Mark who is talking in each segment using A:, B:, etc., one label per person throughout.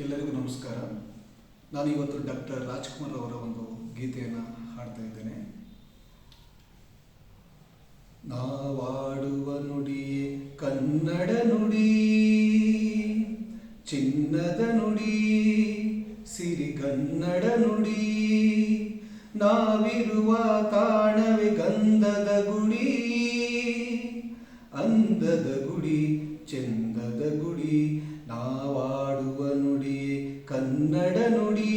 A: ಎಲ್ಲರಿಗೂ ನಮಸ್ಕಾರ. ನಾನು ಇವತ್ತು ಡಾಕ್ಟರ್ ರಾಜ್ಕುಮಾರ್ ಅವರ ಒಂದು ಗೀತೆಯನ್ನು ಹಾಡ್ತಾ ಇದ್ದೇನೆ. ನಾವಾಡುವ ನುಡಿಯೇ ಕನ್ನಡ ನುಡಿ, ಚಿನ್ನದ ನುಡಿ, ಸಿರಿಗನ್ನಡ ನುಡಿ. ನಾವಿರುವ ತಾಣವೇ ಗಂಧದ ಗುಡಿ, ಅಂದದ ಗುಡಿ, ಚಂದದ ಗುಡಿ. ನಾವಾಡುವ ನುಡಿಯೇ ಕನ್ನಡ ನುಡಿ,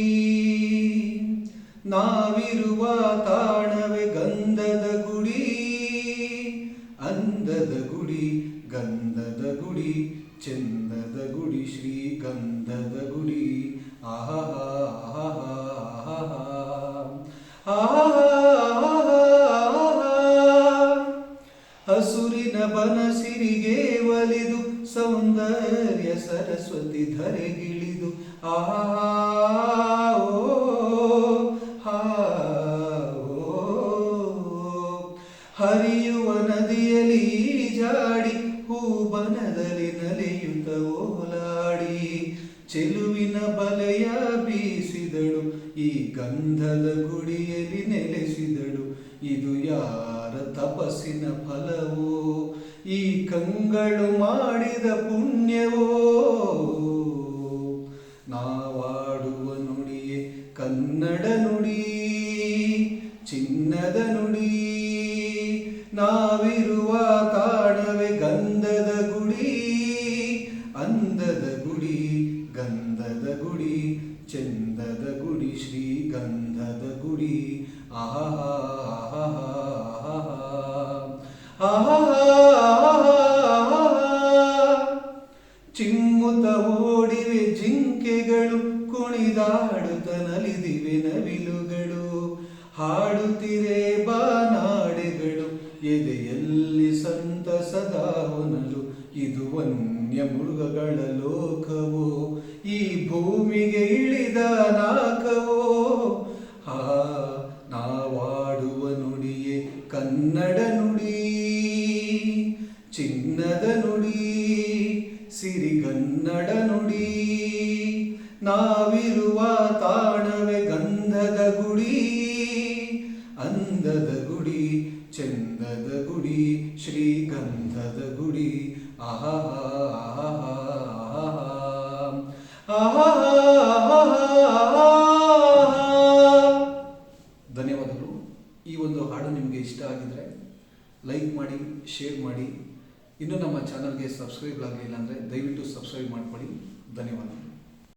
A: ನಾವಿರುವ ತಾಣವೇ ಗಂಧದ ಗುಡಿ, ಅಂದದ ಗುಡಿ, ಗಂಧದ ಗುಡಿ, ಚಂದದ ಗುಡಿ, ಶ್ರೀಗಂಧದ ಗುಡಿ. ಆಹಾ ಆಹಾ ಹಸುರಿನ ಬನಸಿರಿಗೆ ಒಲಿದು ಸೌಂದರ್ಯ ಸರಸ್ವತಿ ಧರೆಗಿಳಿದು ಹರಿಯುವ ನದಿಯಲ್ಲಿ ಜಾಡಿ ಹೂಬನದಲ್ಲಿ ನಲಿಯುತ್ತ ಓಲಾಡಿ ಚೆಲುವಿನ ಬಲೆಯ ಬೀಸಿದಳು, ಈ ಗಂಧದ ಗುಡಿಯಲ್ಲಿ ನೆಲೆಸಿದಳು. ಇದು ಯಾರ ತಪಸ್ಸಿನ ಫಲವೋ, ಈ ಕಂಗಳು ಮಾಡಿದ ಪುಣ್ಯವೋ. ನಾವಾಡುವ ನುಡಿಯೇ ಕನ್ನಡ ನುಡಿ, ಚಿನ್ನದ ನುಡಿ. ನಾವಿರುವ ತಾಣವೇ ಗಂಧದ ಗುಡಿ, ಅಂದದ ಗುಡಿ, ಗಂಧದ ಗುಡಿ, ಚಂದದ ಗುಡಿ, ಶ್ರೀಗಂಧದ ಗುಡಿ. ಆಹಾ ಚಿಮ್ಮುತ್ತ ಓಡಿವೆ ಜಿಂಕೆಗಳು, ಕುಣಿದಾಡುತ್ತ ನಲಿದಿವೆ ನವಿಲುಗಳು. ಹಾಡುತ್ತಿರೆ ಬಾನಾಡೆಗಳು, ಎದೆಯಲ್ಲಿ ಸಂತಸದ ಹೊನಲು. ಇದು ವನ್ಯ ಮೃಗಗಳ ಲೋಕವೋ, ಈ ಭೂಮಿಗೆ ಇಳಿದ ನಾಕವೋ. ನಾವಾಡುವ ನುಡಿಯೇ ಕನ್ನಡ ನುಡಿ, ಚಿನ್ನದ ನುಡಿ, ಸಿರಿಗನ್ನಡ ನುಡಿ. ನಾವಿರುವ ತಾಣವೇ ಗಂಧದ ಗುಡಿ, ಅಂದದ ಗುಡಿ, ಚಂದದ ಗುಡಿ, ಶ್ರೀಗಂಧದ ಗುಡಿ. ಆಹಾ ಧನ್ಯವಾದಗಳು. ಈ ಒಂದು ಹಾಡು ನಿಮಗೆ ಇಷ್ಟ ಆಗಿದ್ರೆ ಲೈಕ್ ಮಾಡಿ, ಶೇರ್ ಮಾಡಿ. ಇನ್ನೂ ನಮ್ಮ ಚಾನಲ್ಗೆ ಸಬ್ಸ್ಕ್ರೈಬ್ ಆಗಲಿಲ್ಲ ಅಂದರೆ ದಯವಿಟ್ಟು ಸಬ್ಸ್ಕ್ರೈಬ್ ಮಾಡಿಕೊಳ್ಳಿ. ಧನ್ಯವಾದ.